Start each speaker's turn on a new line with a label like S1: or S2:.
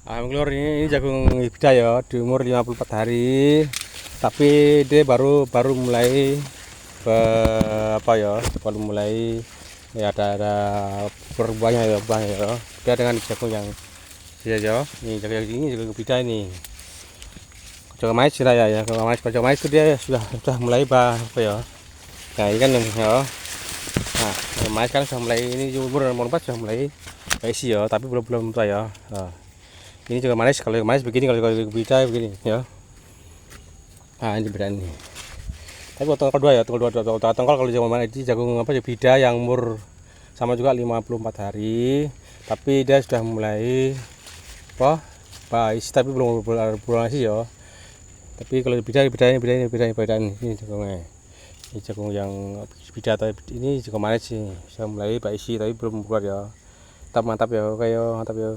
S1: Alhamdulillah ini jagung hibda ya, di umur 54 hari. Tapi dia baru mulai baru mulai ya ada perubahannya ya, Dia dengan jagung yang ya, ini jagung hibda ini. Jagung mais ya, jagung mais itu dia sudah mulai Nah, ini kan ya. Nah, jagung mais kan sudah mulai ini umur 64 sudah mulai isi ya, tapi belum tua ya. Nah, ini juga manis, kalau manis begini, kalau hibda begini ya. Nah, ini beda nih. Tapi tongkol dua ya, tongkol kalau jagung hibda yang umur sama juga 54 hari, tapi dia sudah mulai isi tapi belum isi ya. Tapi kalau beda ini jagungnya. Ini jagung yang beda atau ini juga manis sih, sudah mulai isi tapi belum keluar ya. Mantap ya, kayak mantap ya.